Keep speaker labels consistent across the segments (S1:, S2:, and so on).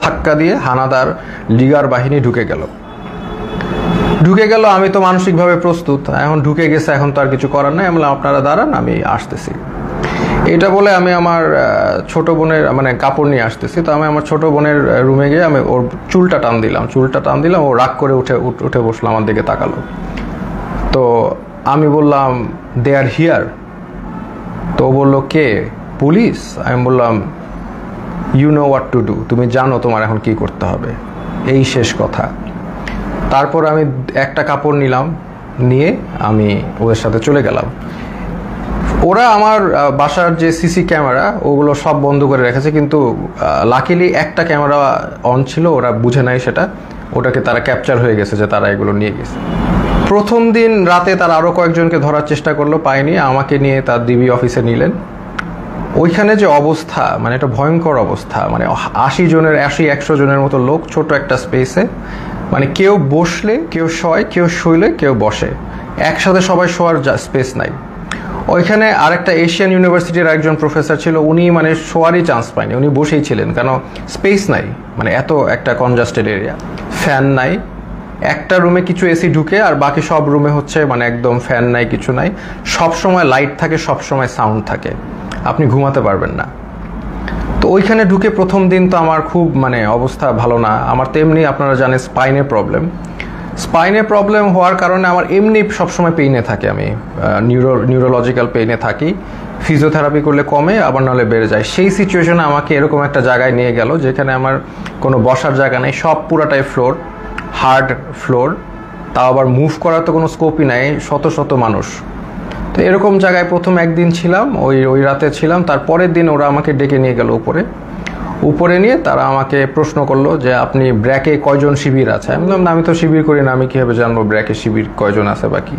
S1: ধাক্কা দিয়ে হানাদার লিগার বাহিনী ঢুকে গেল। আমি তো মানসিকভাবে প্রস্তুত, এখন ঢুকে গেছে, এখন তো আর কিছু করার নাই। আমি বললাম আপনারা দাঁড়ান, আমি আসতেছি। এটা বলে আমি আমার ছোট বোনের মানে কাপড় নিয়ে আসতেছি। তো আমি আমার ছোট বোনের রুমে গিয়ে আমি ওর চুলটা টান দিলাম। ও রাগ করে উঠে বসলো, আমার দিকে তাকালো। তো আমি বললাম দে আর হিয়ার। তো ও বললো কে? পুলিশ। আমি বললাম you know what to do, তুমি জানো তোমার এখন কি করতে হবে, এই শেষ কথা। তারপর আমি একটা কাপড় নিয়ে আমি ওদের সাথে চলে গেলাম। ওরা আমার বাসার যে সিসি ক্যামেরা ওগুলো সব বন্ধ করে রেখেছে, কিন্তু লাকিলি একটা ক্যামেরা অন ছিল, ওরা বুঝে নাই সেটা, ওটাকে তারা ক্যাপচার হয়ে গেছে যে তারা এগুলো নিয়ে গেছে। প্রথম দিন রাতে তারা আরও কয়েকজনকে ধরার চেষ্টা করলো, পায়নি, আমাকে নিয়ে তার ডিবি অফিসে নিলেন। ওইখানে যে অবস্থা, মানে এটা ভয়ঙ্কর অবস্থা, মানে 80-100 জনের মতো লোক ছোট একটা স্পেসে, মানে কেউ বসলে কেউ শয়, কেউ শুইলে কেউ বসে, একসাথে সবাই শোয়ার স্পেস নাই। ওইখানে আরেকটা এশিয়ান ইউনিভার্সিটির একজন প্রফেসর ছিল, উনি মানে শোয়ারই চান্স পায়নি, উনি বসেই ছিলেন, কেন স্পেস নাই, মানে এত একটা কনজাস্টেড এরিয়া। ফ্যান নাই, একটা রুমে কিছু এসি ঢুকে, আর বাকি সব রুমে হচ্ছে মানে একদম ফ্যান নাই, কিছু নাই, সব সময় লাইট থাকে, সব সময় সাউন্ড থাকে, আপনি ঘুমাতে পারবেন না। তো ওইখানে ঢুকে প্রথম দিন তো আমার খুব মানে অবস্থা ভালো না। আমার তো এমনি আপনারা জানেন স্পাইনে প্রবলেম হওয়ার কারণে আমার এমনি সবসময় পেইনে থাকে, আমি নিউরোলজিক্যাল পেইনে থাকি। ফিজিওথেরাপি করলে কমে, আবার নাহলে বেড়ে যায়। সেই সিচুয়েশনে আমাকে এরকম একটা জায়গায় নিয়ে গেল যেখানে আমার কোনো বসার জায়গা নেই, সব পুরাটাই ফ্লোর, হার্ড ফ্লোর, তাও আবার মুভ করার তো কোনো স্কোপই নাই, শত মানুষ। তো এরকম জায়গায় প্রথম একদিন ছিলাম, ওই রাতে ছিলাম। তারপরের দিন ওরা আমাকে ডেকে নিয়ে গেল উপরে নিয়ে তারা আমাকে প্রশ্ন করলো যে আপনি ব্র্যাকে কয়জন শিবির আছে। আমি বললাম আমি তো শিবির করি না, আমি কীভাবে জানবো ব্র্যাকে শিবির কয়জন আছে বাকি।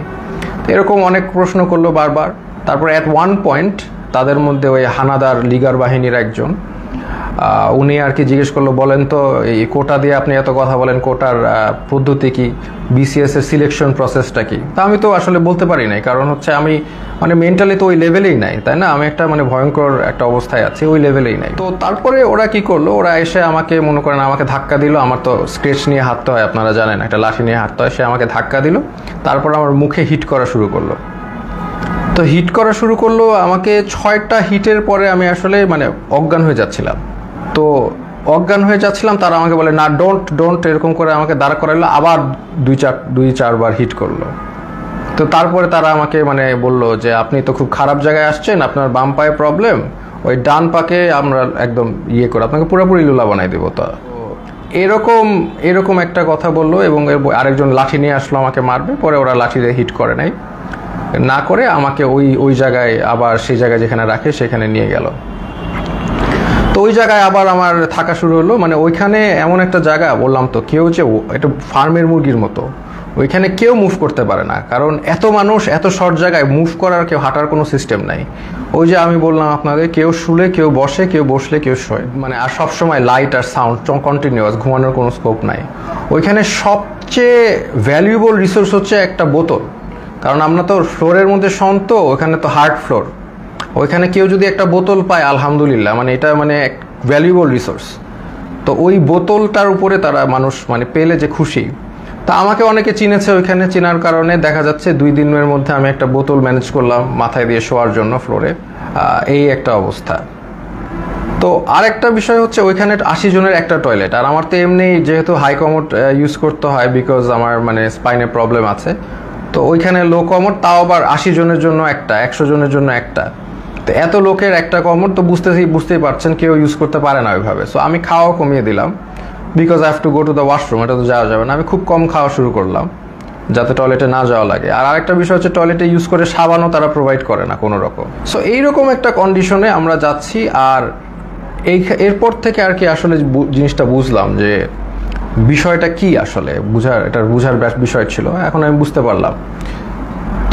S1: এরকম অনেক প্রশ্ন করলো বারবার। তারপর অ্যাট ওয়ান পয়েন্ট তাদের মধ্যে ওই হানাদার লিগার বাহিনীর একজন, উনি আর কি জিজ্ঞেস করলো, বলেন তো এই কোটা দিয়ে আপনি এত কথা বলেন, কোটার পদ্ধতি কি, বিসিএস এর সিলেকশন প্রসেসটা কি? তা আমি তো আসলে বলতে পারি নাই, কারণ হচ্ছে আমি মানে মেন্টালি তো ওই লেভেলেই নাই, তাই না, আমি একটা মানে ভয়ঙ্কর একটা অবস্থায় আছি, ওই লেভেলেই নাই। তো তারপরে ওরা কি করলো, ওরা এসে আমাকে মনে করেন আমাকে ধাক্কা দিল। আমার তো স্কেচ নিয়ে হাঁটতে হয়, আপনারা জানেন, একটা লাঠি নিয়ে হাঁটতে হয়। সে আমাকে ধাক্কা দিল, তারপর আমার মুখে হিট করা শুরু করলো। আমাকে 6টা হিটের পরে আমি আসলে মানে অজ্ঞান হয়ে যাচ্ছিলাম। তারা আমাকে বলে না ডোন্ট এরকম করে আমাকে দাঁড় করাইলো, আবার 2-4 বার হিট করলো। তো তারপরে তারা আমাকে মানে বললো যে আপনি তো খুব খারাপ জায়গায় আসছেন, আপনার বাম পায়ে প্রবলেম, ওই ডান পাকে আমরা একদম করে আপনাকে পুরোপুরি লুলা বানাই দেবো। তো এরকম একটা কথা বললো, এবং আরেকজন লাঠি নিয়ে আসলো আমাকে মারবে। পরে ওরা লাঠি দিয়ে হিট করে নাই, না করে আমাকে ওই জায়গায় আবার সেই জায়গায় যেখানে রাখে সেখানে নিয়ে গেল। তো ওই জায়গায় আবার আমার থাকা শুরু হলো। মানে ওইখানে এমন একটা জায়গা, বললাম তো, কেউ যে এটা ফার্মের মুরগির মতো, ওইখানে কেউ মুভ করতে পারে না, কারণ এত মানুষ, এত শর্ট জায়গায় মুভ করার, কেউ হাঁটার কোনো সিস্টেম নাই। ওই যে আমি বললাম আপনাদের, কেউ শুলে, কেউ বসে, কেউ বসলে, কেউ শোয়, মানে আর সবসময় লাইট আর সাউন্ড কন্টিনিউয়াস, ঘুমানোর কোনো স্কোপ নাই। ওইখানে সবচেয়ে ভ্যালুয়েবল রিসোর্স হচ্ছে একটা বোতল, কারণ আমরা তো ফ্লোরের মধ্যে তো ওখানে তো হার্ড ফ্লোর, ওইখানে কেউ যদি একটা বোতল পায় আলহামদুলিল্লাহ, মানে এটা মানে ভ্যালুয়েবল রিসোর্স। তো ওই বোতলটার উপরে তারা মানুষ মানে পেলে যে খুশি। তা আমাকে অনেকে চিনেছে, ওইখানে চেনার কারণে দেখা যাচ্ছে 2 দিনের মধ্যে আমি একটা বোতল ম্যানেজ করলাম মাথায় দিয়ে শোয়ার জন্য ফ্লোরে, এই একটা অবস্থা। তো আরেকটা বিষয় হচ্ছে ওইখানে 80 জনের একটা টয়লেট, আর আমার তো এমনি যেহেতু হাই কমোড ইউজ করতে হয়, বিকজ আমার মানে স্পাইনে প্রবলেম আছে। তো ওইখানে লো কমোড, তাও আবার 80 জনের জন্য একটা, 100 জনের জন্য একটা। তো এত লোকের একটা কমোড তো বুঝতেই পারছেন কেউ ইউজ করতে পারে না ওইভাবে। সো আমি খাওয়া কমিয়ে দিলাম, because I have to go to the washroom, এটা তো যাওয়া যাবে না। আমি খুব কম খাওয়া শুরু করলাম যাতে টয়লেটে না যাওয়া লাগে। আর আরেকটা বিষয় হচ্ছে টয়লেটে ইউজ করে সাবানও তারা প্রোভাইড করে না কোনো রকম। সো এইরকম একটা কন্ডিশনে আমরা যাচ্ছি। আর এরপর থেকে আর কি আসলে জিনিসটা বুঝলাম যে বিষয়টা কি আসলে, বুঝার বিষয় ছিল, এখন আমি বুঝতে পারলাম।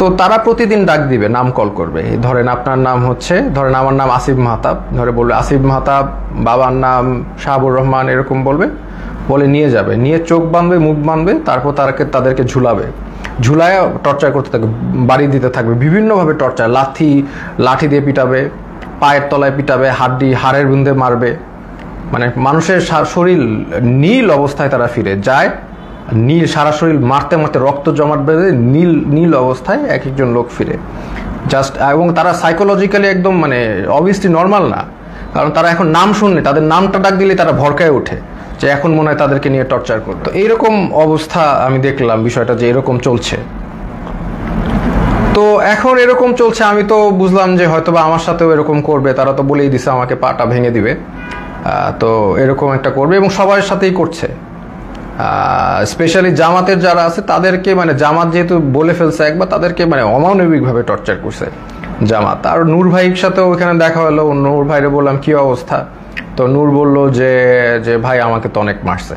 S1: তো তারা প্রতিদিন ডাক দিবে, নাম কল করবে, ধরেন আপনার নাম হচ্ছে, ধরেন আমার নাম আসিফ মাহতাব, ধরে বলবে আসিফ মাহতাব, বাবার নাম শাহাবুর রহমান, এরকম বলে নিয়ে যাবে, নিয়ে চোখ বাঁধবে, মুখ বাঁধবে, তারপর তাদেরকে ঝুলায় টর্চার করতে থাকবে, বাড়ি দিতে থাকবে বিভিন্নভাবে টর্চার, লাঠি দিয়ে পিটাবে, পায়ের তলায় পিটাবে, হাড়ের বুন্দে মারবে, মানে মানুষের শরীর নীল অবস্থায় তারা ফিরে যায়, নীল সারা শরীর মারতে মারতে রক্ত জমাট বেঁধে নীল নীল অবস্থায় এক একজন লোক ফিরে জাস্ট। এবং তারা সাইকোলজিক্যালি একদম মানে অবভিয়াসলি নর্মাল না, কারণ তারা এখন নাম শুনলে, তাদের নামটা ডাক দিলে তারা ভরকায় ওঠে যে এখন মনে হয় তাদেরকে নিয়ে টর্চার করতো। তো এইরকম অবস্থা আমি দেখলাম বিষয়টা যে এরকম চলছে। তো এখন এরকম চলছে, আমি তো বুঝলাম যে হয়তোবা আমার সাথেও এরকম করবে, তারা তো বলেই দিছে আমাকে পাটা ভেঙে দিবে। তো এরকম একটা করবে এবং সবার সাথেই করছে। স্পেশালি জামাতের যারা আছে তাদেরকে, মানে জামাত যেহেতু বলে ফেলছে একবার, তাদেরকে মানে অমানবিকভাবে টর্চার করছে জামাত। আর নূর ভাইয়ের সাথেও ওইখানে দেখা হলো, নূর ভাইরে বললাম কি অবস্থা, তো নূর বলল যে যে ভাই আমাকে তো অনেক মারছে,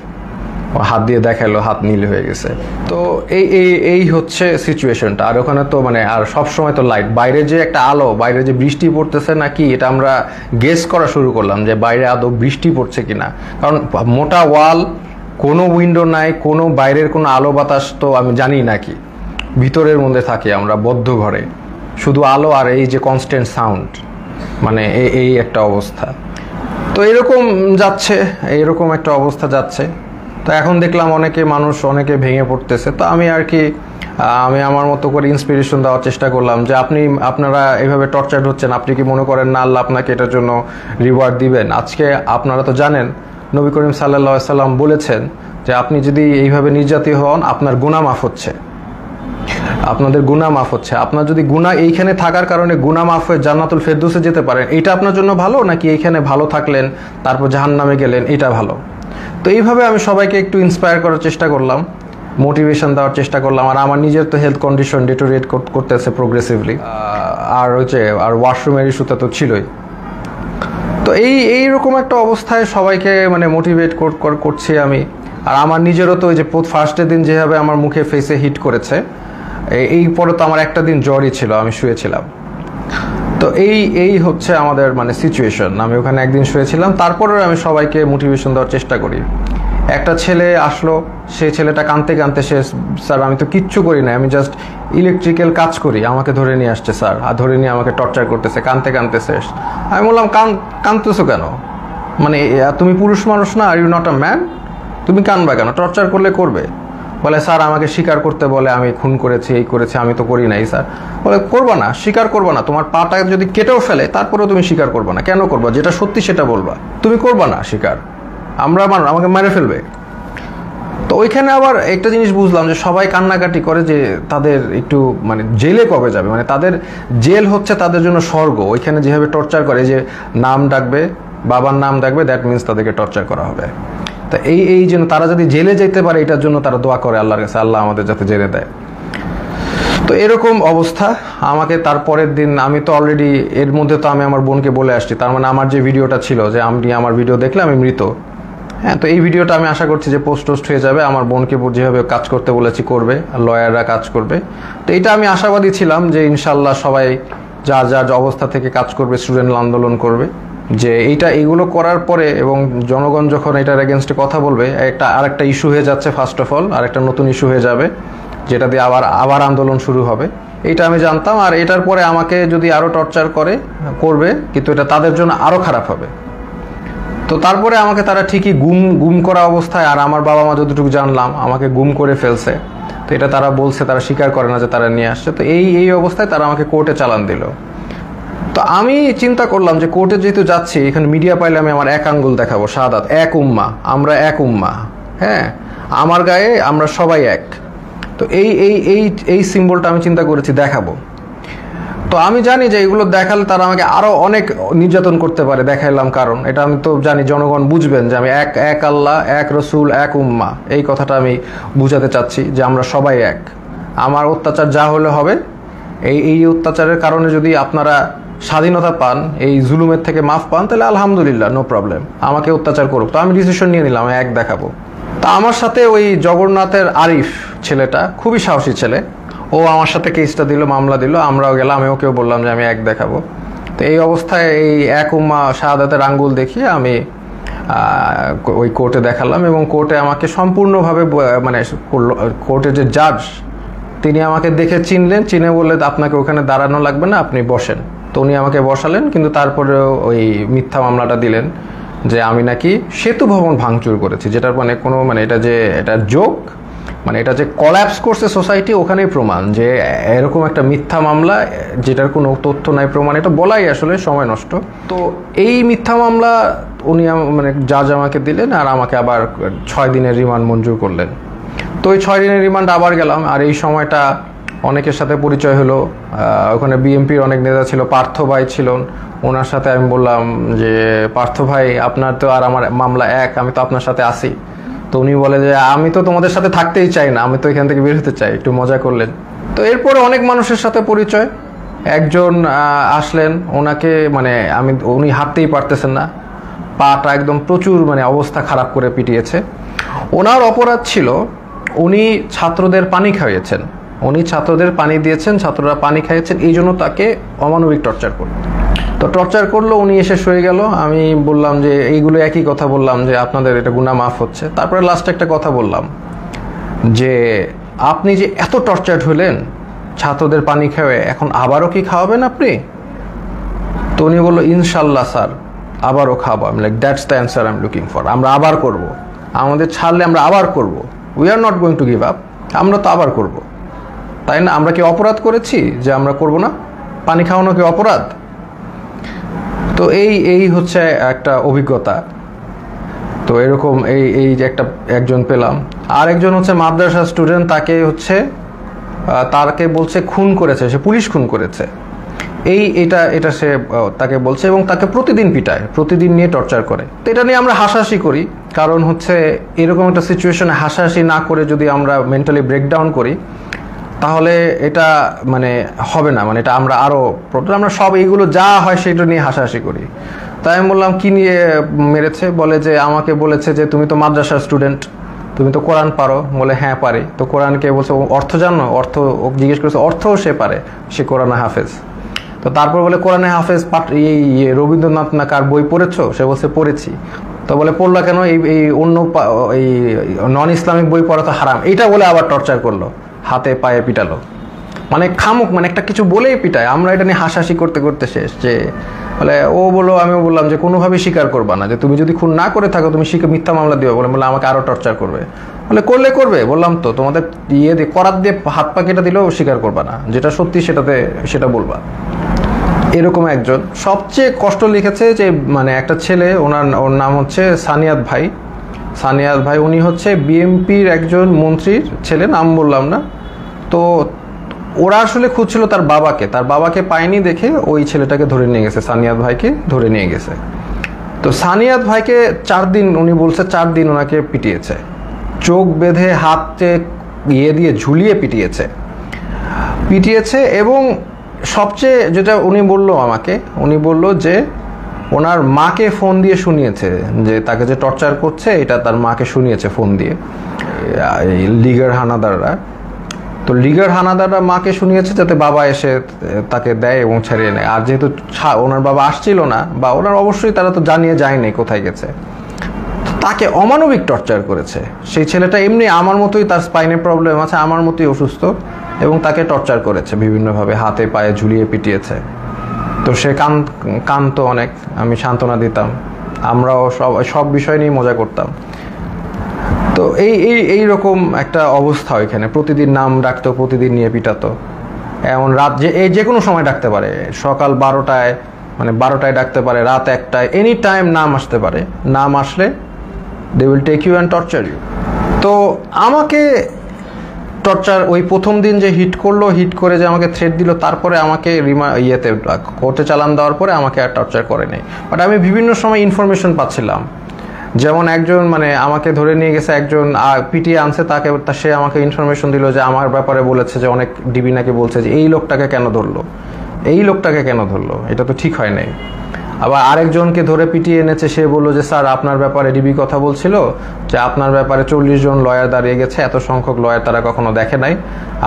S1: হাত দিয়ে দেখালো, হাত নীল হয়ে গেছে। তো এই এই এই হচ্ছে সিচুয়েশনটা। আর ওখানে তো মানে আর সব সময় তো লাইট, বাইরে যে একটা আলো, বাইরে যে বৃষ্টি পড়তেছে নাকি এটা আমরা গেস করা শুরু করলাম যে বাইরে আদৌ বৃষ্টি পড়ছে কিনা, কারণ মোটা ওয়াল, কোনো উইন্ডো নাই, কোনো বাইরের কোনো আলো বাতাস তো আমি জানি নাকি, ভিতরের মধ্যে থাকি আমরা বদ্ধ ঘরে, শুধু আলো আর এই যে কনস্ট্যান্ট সাউন্ড, মানে এই একটা অবস্থা। তো এরকম যাচ্ছে, এইরকম একটা অবস্থা যাচ্ছে। তো এখন দেখলাম অনেকে ভেঙে পড়তেছে। তো আমি আর কি আমি আমার মতো করে ইন্সপিরেশন দেওয়ার চেষ্টা করলাম যে আপনারা এইভাবে টর্চার হচ্ছেন, আপনি কি মনে করেন না আল্লাহ আপনাকে এটার জন্য রিওয়ার্ড দিবেন? আজকে আপনারা তো জানেন নবী করিম সাল্লাল্লাহু আলাইহি সাল্লাম বলেছেন যে আপনি যদি এইভাবে নির্যাতিত হন আপনার গুনাহ মাফ হচ্ছে, আপনাদের গুনাহ মাফ হচ্ছে। আপনার যদি গুনাহ এইখানে থাকার কারণে গুনাহ মাফ হয়ে জান্নাতুল ফেরদৌসে যেতে পারেন, এটা আপনার জন্য ভালো, নাকি এইখানে ভালো থাকলেন তারপর জাহান্নামে গেলেন, এটা ভালো? তো এইভাবে আমি সবাইকে একটু ইন্সপায়ার করার চেষ্টা করলাম, মোটিভেশন দেওয়ার চেষ্টা করলাম। আর আমার নিজের তো হেলথ কন্ডিশন ডিটোরিয়েট করতেছে প্রোগ্রেসিভলি, আর ওয়াশরুমের ইস্যুটা তো ছিলই। তো এইরকম একটা অবস্থায় সবাইকে মানে মোটিভেট করছি আমি। আর আমার নিজেরও তো ওই যে ফার্স্টের দিন যেভাবে আমার মুখে ফেসে হিট করেছে, এই পরে তো আমার একটা দিন জ্বরই ছিল, আমি শুয়েছিলাম। তো এই হচ্ছে আমাদের মানে সিচুয়েশন। আমি ওখানে একদিন শুয়েছিলাম, তারপরেও আমি সবাইকে মোটিভেশন দেওয়ার চেষ্টা করি। একটা ছেলে আসলো, সেই ছেলেটা কাঁদতে কাঁদতে সে, স্যার আমি তো কিচ্ছু করি না, আমি জাস্ট ইলেকট্রিক্যাল কাজ করি, আমাকে ধরে নিয়ে আসছে স্যার, আর ধরে নিয়ে আমাকে টর্চার করতেছে, কাঁদতে কাঁদতে শেষ। আমি বললাম কাঁদতেছো কেন, মানে তুমি পুরুষ মানুষ না, are you not a man, তুমি কাঁদবা কেন, টর্চার করলে করবে। বলে স্যার আমাকে স্বীকার করতে বলে, আমি খুন করেছি, এই করেছি, আমি তো করি নাই স্যার। বলে করবা না, স্বীকার করবা না, তোমার পাটা যদি কেটেও ফেলে তারপরেও তুমি স্বীকার করবা না, কেন করবা? যেটা সত্যি সেটা বলবা, তুমি করবা না স্বীকার, আমাকে মেরে ফেলবে। তো ওইখানে আবার একটা জিনিস বুঝলাম যে সবাই কান্নাকাটি করে যে তাদের একটু মানে জেলে কবে যাবে, মানে তাদের জেল হচ্ছে তাদের জন্য স্বর্গ। ওইখানে যেভাবে টর্চার করে, যে নাম ডাকবে, বাবার নাম ডাকবে, দ্যাট মিনস তাদেরকে টর্চার করা হবে। তা এই জন্য তারা যদি জেলে যেতে পারে, এটার জন্য তারা দোয়া করে আল্লাহর কাছে, আল্লাহ আমাদের যাতে জেলে দেয়। তো এরকম অবস্থা আমাকে তারপরের দিন, আমি তো অলরেডি এর মধ্যে তো আমি আমার বোনকে বলে আসছি, তার মানে আমার যে ভিডিওটা ছিল যে আমি আমার ভিডিও দেখলে আমি মৃত, হ্যাঁ, তো এই ভিডিওটা আমি আশা করছি যে পোস্ট হয়ে যাবে, আমার বোনকে যেভাবে কাজ করতে বলেছি করবে, লয়াররা কাজ করবে। তো এটা আমি আশাবাদী ছিলাম যে ইনশাল্লাহ সবাই যার যার অবস্থা থেকে কাজ করবে, স্টুডেন্ট আন্দোলন করবে, যে এইগুলো করার পরে এবং জনগণ যখন এটার এগেনস্টে কথা বলবে, আরেকটা ইস্যু হয়ে যাচ্ছে, ফার্স্ট অফ অল আরেকটা নতুন ইস্যু হয়ে যাবে, যেটা দিয়ে আবার আন্দোলন শুরু হবে। এটা আমি জানতাম। আর এটার পরে আমাকে যদি আরও টর্চার করবে, কিন্তু এটা তাদের জন্য আরও খারাপ হবে। তো তারপরে আমাকে তারা ঠিকই গুম করা অবস্থায়, আর আমার বাবা মা যতটুকু জানলাম আমাকে গুম করে ফেলছে। তো এটা তারা বলছে, তারা স্বীকার করে না যে তারা নিয়ে আসছে। তো এই অবস্থায় তারা আমাকে কোর্টে চালান দিল। তো আমি চিন্তা করলাম যে কোর্টে যেহেতু যাচ্ছি, এখানে মিডিয়া পাইলে আমি আমার এক আঙ্গুল দেখাবো, শাহাদাত, এক উম্মা, আমরা এক উম্মা, হ্যাঁ, আমার গায়ে আমরা সবাই এক। তো এই সিম্বলটা আমি চিন্তা করেছি দেখাবো। তো আমি জানি যে এগুলো দেখালে তারা আমাকে আরো অনেক নির্যাতন করতে পারে, দেখাইলাম, কারণ এটা আমি তো জানি জনগণ বুঝবেন যে আমি এক আল্লাহ, এক রসুল, এক উম্মা, এই কথাটা আমি বুঝাতে চাচ্ছি যে আমরা সবাই এক। আমার অত্যাচার যা হলে হবে, এই অত্যাচারের কারণে যদি আপনারা স্বাধীনতা পান, এই জুলুমের থেকে মাফ পান, তাহলে আলহামদুলিল্লাহ, নো প্রবলেম, আমাকে অত্যাচার করুক। তো আমি ডিসিশন নিয়ে নিলাম, এক দেখাবো। তা আমার সাথে ওই জগন্নাথের আরিফ ছেলেটা, খুবই সাহসী ছেলে, ও আমার সাথে কেসটা দিল, মামলা দিল, আমরাও গেলাম, আমি ওকেও বললাম যে আমি এক দেখাবো। তো এই অবস্থায় এই এক উম্মা শাহাদাতের আঙ্গুল দেখিয়ে আমি ওই কোর্টে দেখালাম, এবং কোর্টে আমাকে সম্পূর্ণভাবে মানে কোর্টের যে জাজ, তিনি আমাকে দেখে চিনে বললে আপনাকে ওখানে দাঁড়ানো লাগবে না, আপনি বসেন। তো উনি আমাকে বসালেন, কিন্তু তারপরেও ওই মিথ্যা মামলাটা দিলেন যে আমি নাকি সেতু ভবন ভাঙচুর করেছি, যেটার মানে কোনো মানে এটা যে এটা জোক, মানে এটা যে কলাপস করছে সোসাইটি, ওখানেই প্রমাণ যে এরকম একটা মিথ্যা মামলা যেটার কোনো তথ্য নাই, প্রমাণ, এটা বলাই আসলে সময় নষ্ট। তো এই মিথ্যা মামলা উনি মানে জাজ আমাকে দিলেন, আর আমাকে আবার 6 দিনের রিমান্ড মঞ্জুর করলেন। তো ওই 6 দিনের রিমান্ড আবার গেলাম, আর এই সময়টা অনেকের সাথে পরিচয় হলো। ওখানে বিএনপির অনেক নেতা ছিল, পার্থ ভাই ছিলেন, ওনার সাথে আমি বললাম যে পার্থ ভাই আপনার তো আর আমার মামলা এক, আমি তো আপনার সাথে আসি। তো উনি বলে যে আমি তো তোমাদের সাথে থাকতেই চাই না, আমি তো এখান থেকে বের হতে চাই, একটু মজা করলেন। তো এরপরে অনেক মানুষের সাথে পরিচয়। একজন আসলেন, ওনাকে মানে উনি হাঁটতেই পারতেছেন না, পাটা একদম প্রচুর মানে অবস্থা খারাপ করে পিটিয়েছে। ওনার অপরাধ ছিল উনি ছাত্রদের পানি খাইয়েছেন, উনি ছাত্রদের পানি দিয়েছেন, ছাত্ররা পানি খাইয়েছেন, এই জন্য তাকে অমানবিক টর্চার করল। তো টর্চার করলো, উনি এসে শুয়ে গেল। আমি বললাম যে এইগুলো একই কথা বললাম যে আপনাদের এটা গুনাহ মাফ হচ্ছে। তারপরে লাস্টে একটা কথা বললাম যে আপনি যে এত টর্চার্ড হলেন ছাত্রদের পানি খাওয়ে, এখন আবারও কি খাওয়াবেন আপনি? তো উনি বললো ইনশাল্লাহ স্যার আবারও খাওয়াবো। আমি like that's the answer I am looking for. আমরা আবার করব, আমাদের ছাড়লে আমরা আবার করব, we are not going to give up, আমরা তো আবার করব, তাই না? আমরা কি অপরাধ করেছি যে আমরা করব না? পানি খাওয়ানো কি অপরাধ? তো এই হচ্ছে একটা অভিজ্ঞতা। তো এরকম এই যে একজন পেলাম। আর একজন হচ্ছে মাদ্রাসা স্টুডেন্ট, তাকে হচ্ছে তাকে বলছে খুন করেছে, সে পুলিশ খুন করেছে, এটা সে তাকে বলছে, এবং তাকে প্রতিদিন পিটায়, প্রতিদিন নিয়ে টর্চার করে। তো এটা নিয়ে আমরা হাসাহাসি করি, কারণ হচ্ছে এরকম একটা সিচুয়েশনে হাসাহাসি না করে যদি আমরা মেন্টালি ব্রেকডাউন করি তাহলে এটা মানে হবে না, মানে এটা আমরা আরও আমরা সব এইগুলো যা হয় সেটা নিয়ে হাসাহাসি করি। তাই আমি বললাম কি নিয়ে মেরেছে? বলে যে আমাকে বলেছে যে তুমি তো মাদ্রাসার স্টুডেন্ট, তুমি তো কোরআন পারো। বলে হ্যাঁ পারি। তো কোরআনকে বলছে অর্থ জানো? অর্থ জিজ্ঞেস করেছে, অর্থও সে পারে, সে কোরআনে হাফেজ। তো তারপর বলে কোরআনে হাফেজ এই রবীন্দ্রনাথ না কার বই পড়েছো? সে বলছে পড়েছি। তো বলে পড়লা কেন? এই অন্য এই নন ইসলামিক বই পড়া তো হারাম, এইটা বলে আবার টর্চার করলো, হাতে পায়ে পিটালো। মানে খামুক, মানে একটা কিছু বলেই পিটায়। আমরা এটা নিয়ে হাসাহাসি করতে করতে শেষ। যে বলে ও বলো, আমিও বললাম যে কোনোভাবেই স্বীকার করবা না, যে তুমি যদি খুন না করে থাকো তুমি মিথ্যা মামলা দিবে। বলে আমাকে আরও টর্চার করবে। বলে করবে, বললাম তো তোমাদের ইয়ে দিয়ে করাত দিয়ে হাত পা কেটে দিলেও স্বীকার করবা না, যেটা সত্যি সেটা বলবা। এরকম একজন সবচেয়ে কষ্ট লিখেছে যে মানে একটা ছেলে, ওর নাম হচ্ছে সানিয়াত ভাই, উনি হচ্ছে বিএনপির একজন মন্ত্রীর ছেলে, নাম বললাম না। তো ওরা আসলে খুঁজছিল তার বাবাকে পায়নি দেখে ওই ছেলেটাকে ধরে নিয়ে গেছে, সানিয়াত ভাইকে ধরে নিয়ে গেছে। তো সানিয়াত ভাইকে 4 দিন, উনি বলছে 4 দিন ওনাকে পিটিয়েছে, চোখ বেঁধে হাতে ইয়ে দিয়ে ঝুলিয়ে পিটিয়েছে। এবং সবচেয়ে যেটা উনি বলল যে ওনার মাকে ফোন দিয়ে শুনিয়েছে যে তাকে যে টর্চার করছে, এটা তার মাকে শুনিয়েছে ফোন দিয়ে লিগার হানাদাররা। তো লিগার হানাদাররা মাকে শুনিয়েছে যাতে বাবা এসে তাকে দেয় এবং ছাড়িয়ে নেয়। আর যেহেতু ওনার বাবা আসছিল না, বা ওনার অবশ্যই তারা তো জানিয়ে যায়নি কোথায় গেছে, তাকে অমানবিক টর্চার করেছে। সেই ছেলেটা এমনি আমার মতোই, তার স্পাইনে প্রবলেম আছে, আমার মতোই অসুস্থ, এবং তাকে টর্চার করেছে বিভিন্নভাবে, হাতে পায়ে ঝুলিয়ে পিটিয়েছে। তো সে কাঁদতো অনেক, আমি সান্ত্বনা দিতাম, আমরাও সব বিষয় নিয়ে মজা করতাম। তো এইরকম একটা অবস্থা ওইখানে, প্রতিদিন নাম ডাকতো, প্রতিদিন নিয়ে পিটাতো। এমন রাত যে কোনো সময় ডাকতে পারে, সকাল 12টায়, মানে 12টায় ডাকতে পারে, রাত 1টায়, এনি টাইম নাম আসতে পারে। নাম আসলে they will take you and torture you. তো আমাকে টর্চার ওই প্রথম দিন যে হিট করে যে আমাকে থ্রেট দিল, তারপরে আমাকে কোর্টে চালান দেওয়ার পরে আমাকে আর টর্চার করে নাই। বাট আমি বিভিন্ন সময় ইনফরমেশন পাচ্ছিলাম, যেমন একজন মানে আমাকে ধরে নিয়ে গেছে, একজন পিটিয়ে আনছে, সে আমাকে ইনফরমেশন দিল যে আমার ব্যাপারে বলেছে যে অনেক ডিবি নাকি বলছে যে এই লোকটাকে কেন ধরলো, এটা তো ঠিক হয় নাই। আবার আরেকজনকে ধরে পিটিয়ে এনেছে, সে বললো যে স্যার আপনার ব্যাপারে ডিবি কথা বলছিল যে আপনার ব্যাপারে 40 জন লয়ার দাঁড়িয়ে গেছে, এত সংখ্যক লয়ার তারা কখনো দেখে নাই,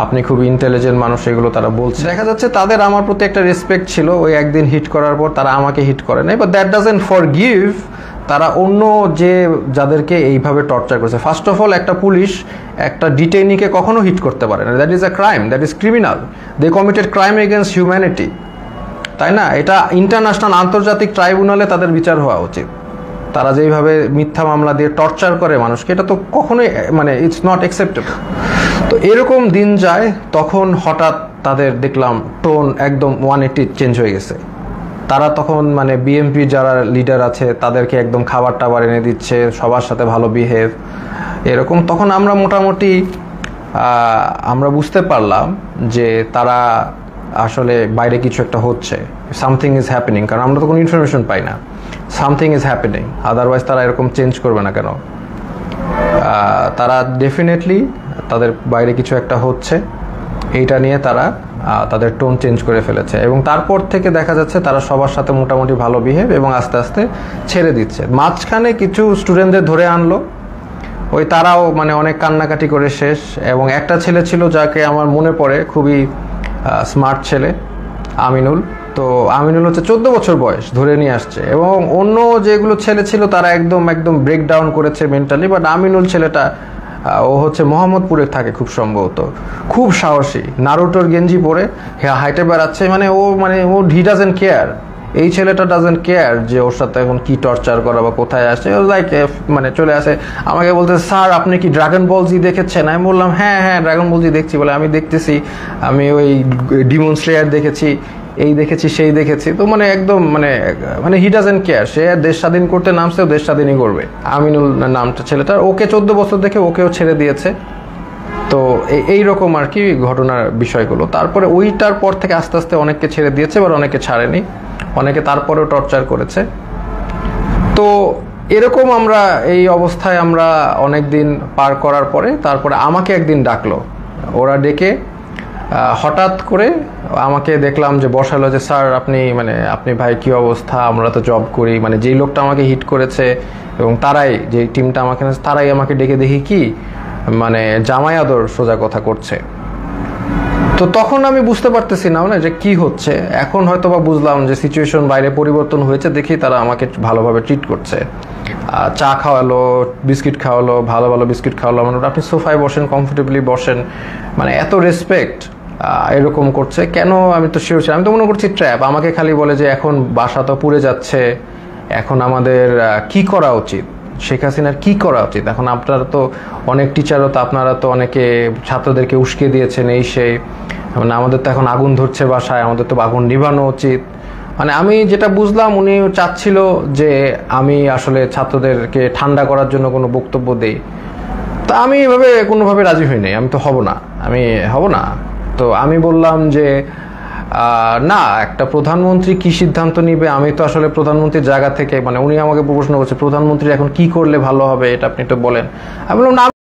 S1: আপনি খুব ইন্টেলিজেন্ট মানুষ, এগুলো তারা বলছে। দেখা যাচ্ছে তাদের আমার প্রতি একটা রেসপেক্ট ছিল। ওই একদিন হিট করার পর তারা আমাকে হিট করে নাই, বাট দ্যাট ডাজন্ট ফরগিভ তারা অন্য যাদেরকে এইভাবে টর্চার করেছে। ফার্স্ট অফ অল, একটা পুলিশ একটা ডিটেইনিকে কখনো হিট করতে পারে না, that is a crime, that is criminal, they committed crime against humanity, তাই না? এটা ইন্টারন্যাশনাল, আন্তর্জাতিক ট্রাইব্যুনালে তাদের বিচার হওয়া উচিত। তারা যেইভাবে মিথ্যা মামলা দিয়ে টর্চার করে মানুষকে, এটা তো কখনোই মানে ইটস নট অ্যাকসেপ্টেবল। তো এরকম দিন যায়, তখন হঠাৎ তাদের দেখলাম টোন একদম 180 চেঞ্জ হয়ে গেছে। তারা তখন মানে বিএনপি যারা লিডার আছে তাদেরকে একদম খাবার টাবার এনে দিচ্ছে, সবার সাথে ভালো বিহেভ এরকম। তখন আমরা মোটামুটি আমরা বুঝতে পারলাম যে তারা আসলে বাইরে কিছু একটা হচ্ছে, সামথিং ইজ হ্যাপেনিং, কারণ আমরা তো কোনো ইনফরমেশন পাই না। সামথিং ইজ হ্যাপেনিং, আদারওয়াইজ তারা এরকম চেঞ্জ করবে না কেন? তারা ডেফিনেটলি তাদের বাইরে কিছু একটা হচ্ছে, এইটা নিয়ে তারা তাদের টোন চেঞ্জ করে ফেলেছে। এবং তারপর থেকে দেখা যাচ্ছে তারা সবার সাথে মোটামুটি ভালো বিহেভ এবং আস্তে আস্তে ছেড়ে দিচ্ছে। মাঝখানে কিছু স্টুডেন্টদের ধরে আনলো, ওই তারাও মানে অনেক কান্নাকাটি করে শেষ। এবং একটা ছেলে ছিল যাকে আমার মনে পড়ে, খুবই স্মার্ট ছেলে, আমিনুল। তো আমিনুল হচ্ছে 14 বছর বয়স, ধরে নিয়ে আসছে। এবং অন্য যেগুলো ছেলে ছিল তারা একদম ব্রেকডাউন করেছে মেন্টালি, বাট আমিনুল ছেলেটা ও হচ্ছে মোহাম্মদপুরে থাকে খুব সম্ভবত, খুব সাহসী, নারুটোর গেঞ্জি পরে হাইটে বেড়াচ্ছে। ও হি ডাজেন্ট কেয়ার, এই ছেলেটা ডাজেন্ট কেয়ার যে ওর সাথে এখন কি টর্চার করা বা কোথায় আসে। লাইক মানে চলে আসে আমাকে বলতে, স্যার আপনি কি ড্রাগন বল জি দেখেছেন? আমি বললাম হ্যাঁ ড্রাগন বল জি দেখছি। বলে আমি দেখতেছি, আমি ওই ডিমন স্লেয়ার দেখেছি, এই দেখেছি সেই দেখেছি। তো মানে একদম মানে হি ডাজেন্ট কেয়ার, সে দেশ স্বাধীন করতে নামছেও দেশ স্বাধীনই করবে। আমিনুল নামটা ছেলেটার, ওকে 14 বছর দেখে ওকেও ছেড়ে দিয়েছে। তো এইরকম আর কি ঘটনার বিষয়গুলো। তারপরে ওইটার পর থেকে আস্তে আস্তে অনেককে ছেড়ে দিয়েছে, এবার অনেকে ছাড়েনি, অনেকে তারপরেও টর্চার করেছে। তো এরকম আমরা এই অবস্থায় আমরা অনেক দিন পার করার পরে তারপরে আমাকে একদিন ডাকলো, ওরা ডেকে হঠাৎ করে আমাকে দেখলাম যে বসালো, যে স্যার আপনি ভাই কি অবস্থা, আমরা তো জব করি। মানে যেই লোকটা আমাকে হিট করেছে এবং তারাই যে টিমটা আমাকে, তারাই আমাকে ডেকে দেখি কি মানে জামাই আদর সোজা কথা করছে। তো তখন আমি বুঝতে পারতেছি না যে কি হচ্ছে। এখন হয়তো বা বুঝলাম যে সিচুয়েশন বাইরে পরিবর্তন হয়েছে, দেখি তারা আমাকে ভালোভাবে ট্রিট করছে। চা খাওয়ালো, বিস্কিট খাওয়ালো, ভালো ভালো বিস্কিট খাওয়ালো। মানে আপনি সোফায় বসেন, কমফোর্টেবলি বসেন, মানে এত রেসপেক্ট এরকম করছে কেন? আমি তো শিওর, আমি তো মনে করছি ট্র্যাপ। আমাকে খালি বলে যে এখন বাসা তো পুড়ে যাচ্ছে, এখন আমাদের কি করা উচিত, শেখ হাসিনার কি করা উচিত। এখন আপনারা তো অনেক টিচারও তো, আপনারা তো অনেকে ছাত্রদেরকে উস্কে দিয়েছেন, এই সেই, মানে আমাদের তো এখন আগুন ধরছে বাসায়, আমাদের তো আগুন নিভানো উচিত। মানে আমি যেটা বুঝলাম উনি চাচ্ছিল যে আমি আসলে ছাত্রদেরকে ঠান্ডা করার জন্য কোনো বক্তব্য দেই। তা আমি এভাবে কোনোভাবে রাজি হই নাই, আমি তো হব না। তো আমি বললাম যে না, একটা প্রধানমন্ত্রী কি সিদ্ধান্ত নিবে, আমি তো আসলে প্রধানমন্ত্রীর জায়গা থেকে, মানে উনি আমাকে প্রশ্ন করছে প্রধানমন্ত্রী এখন কি করলে ভালো হবে, এটা আপনি তো বলেন। আমি বললাম না,